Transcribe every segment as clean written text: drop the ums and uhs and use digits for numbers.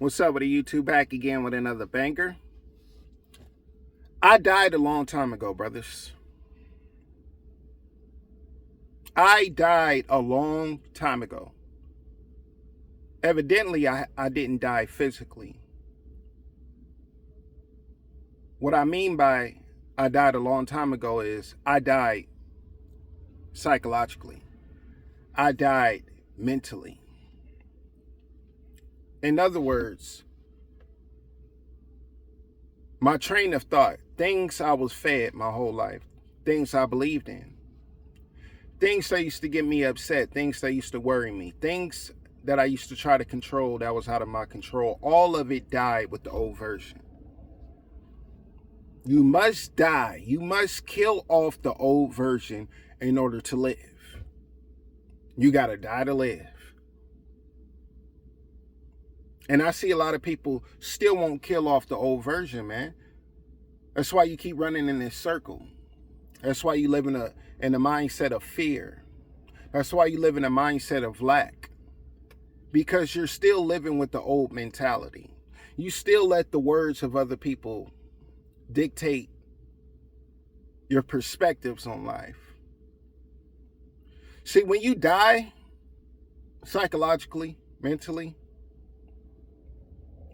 What's up with the YouTube? Back again with another banger. I died a long time ago, brothers. I died a long time ago. Evidently, I didn't die physically. What I mean by I died a long time ago is I died psychologically. I died mentally. In other words, my train of thought, things I was fed my whole life, things I believed in, things that used to get me upset, things that used to worry me, things that I used to try to control that was out of my control, all of it died with the old version. You must die. You must kill off the old version in order to live. You got to die to live. And I see a lot of people still won't kill off the old version, man. That's why you keep running in this circle. That's why you live in a mindset of fear. That's why you live in a mindset of lack. Because you're still living with the old mentality. You still let the words of other people dictate your perspectives on life. See, when you die, psychologically, mentally,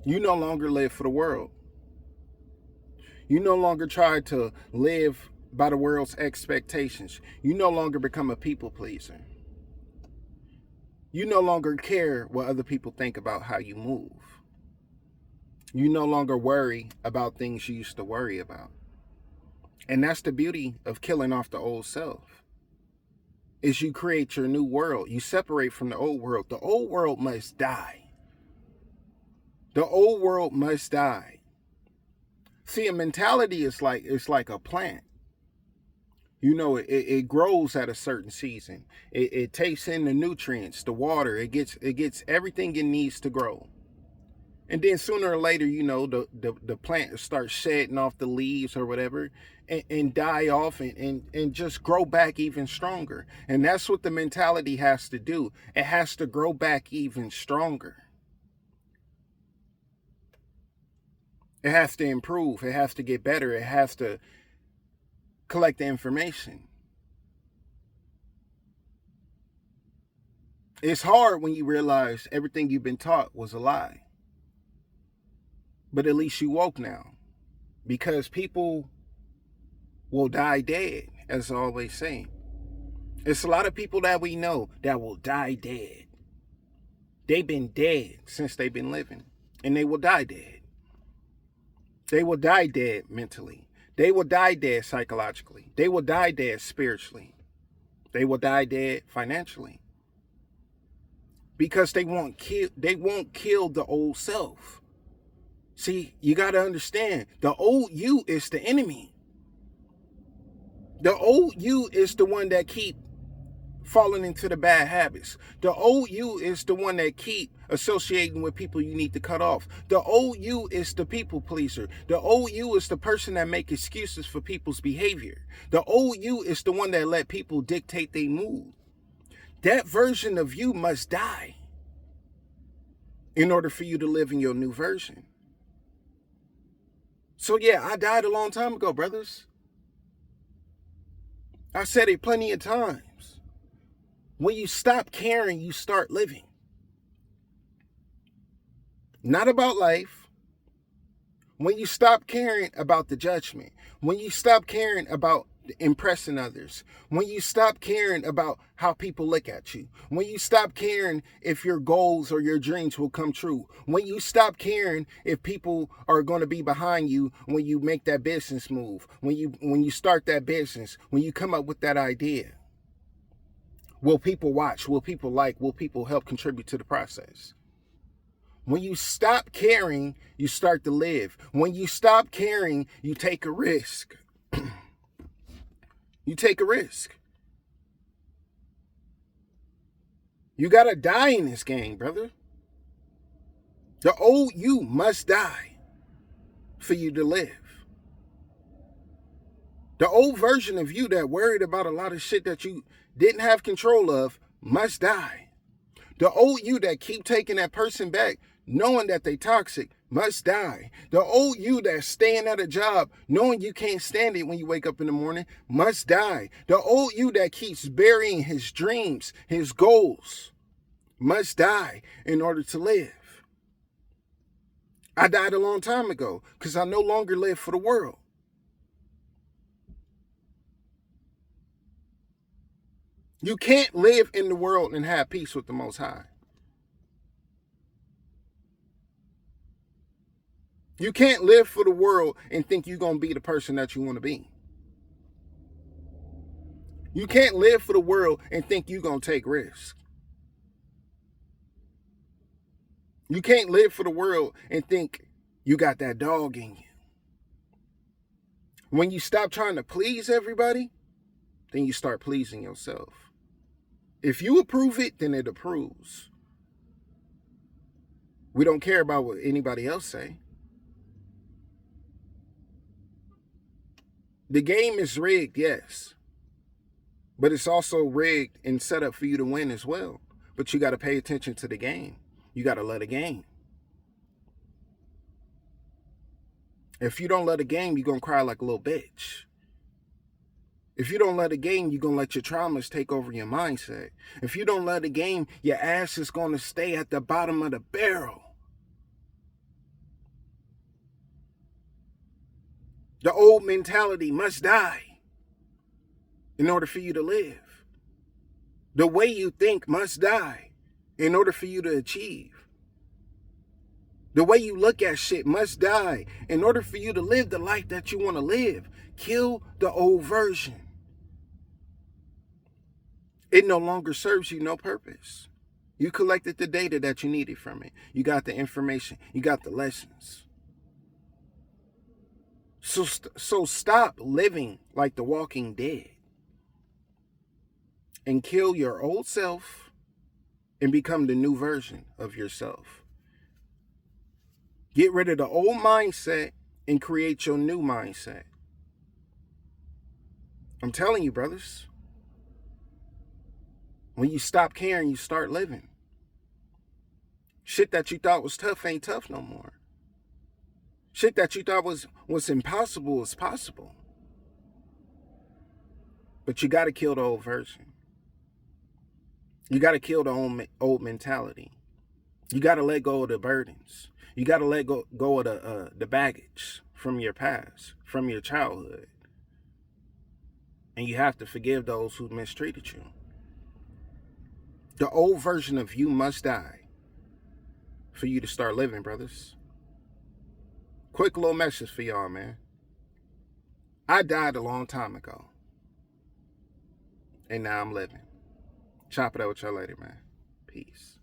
you no longer live for the world. You no longer try to live by the world's expectations. You no longer become a people pleaser. You no longer care what other people think about how you move. You no longer worry about things you used to worry about. And that's the beauty of killing off the old self. Is you create your new world. You separate from the old world. The old world must die. The old world must die. See, a mentality is like a plant. You know, it grows at a certain season. It takes in the nutrients, the water. It gets everything it needs to grow. And then sooner or later, you know, the plant starts shedding off the leaves or whatever and die off and just grow back even stronger. And that's what the mentality has to do. It has to grow back even stronger. It has to improve. It has to get better. It has to collect the information. It's hard when you realize everything you've been taught was a lie. But at least you woke now. Because people will die dead, as I always say. It's a lot of people that we know that will die dead. They've been dead since they've been living. And they will die dead. They will die dead mentally. They will die dead psychologically. They will die dead spiritually. They will die dead financially. Because they won't kill the old self. See, you got to understand, the old you is the enemy. The old you is the one that keep falling into the bad habits. The old you is the one that keep associating with people you need to cut off. The old you is the people pleaser. The old you is the person that make excuses for people's behavior. The old you is the one that let people dictate their mood. That version of you must die in order for you to live in your new version. So yeah, I died a long time ago, brothers. I said it plenty of times. When you stop caring, you start living. Not about life. When you stop caring about the judgment. When you stop caring about impressing others. When you stop caring about how people look at you. When you stop caring if your goals or your dreams will come true. When you stop caring if people are going to be behind you when you make that business move. When you start that business. When you come up with that idea. Will people watch? Will people like? Will people help contribute to the process? When you stop caring, you start to live. When you stop caring, you take a risk. You take a risk. You got to die in this game, brother. The old you must die for you to live. The old version of you that worried about a lot of shit that you didn't have control of must die. The old you that keep taking that person back knowing that they toxic, must die. The old you that's staying at a job, knowing you can't stand it when you wake up in the morning, must die. The old you that keeps burying his dreams, his goals, must die in order to live. I died a long time ago because I no longer live for the world. You can't live in the world and have peace with the Most High. You can't live for the world and think you're going to be the person that you want to be. You can't live for the world and think you're going to take risks. You can't live for the world and think you got that dog in you. When you stop trying to please everybody, then you start pleasing yourself. If you approve it, then it approves. We don't care about what anybody else say. The game is rigged, yes. But it's also rigged and set up for you to win as well. But you got to pay attention to the game. You got to love the game. If you don't love the game, you're going to cry like a little bitch. If you don't love the game, you're going to let your traumas take over your mindset. If you don't love the game, your ass is going to stay at the bottom of the barrel. The old mentality must die in order for you to live. The way you think must die in order for you to achieve. The way you look at shit must die in order for you to live the life that you want to live. Kill the old version. It no longer serves you no purpose. You collected the data that you needed from it. You got the information. You got the lessons. So stop living like the Walking Dead and kill your old self and become the new version of yourself. Get rid of the old mindset and create your new mindset. I'm telling you, brothers. When you stop caring, you start living. Shit that you thought was tough ain't tough no more. Shit that you thought was impossible is possible. But you got to kill the old version. You got to kill the old mentality. You got to let go of the burdens. You got to let go of the baggage from your past, from your childhood. And you have to forgive those who mistreated you. The old version of you must die for you to start living, brothers. Quick little message for y'all, man. I died a long time ago. And now I'm living. Chop it up with y'all later, man. Peace.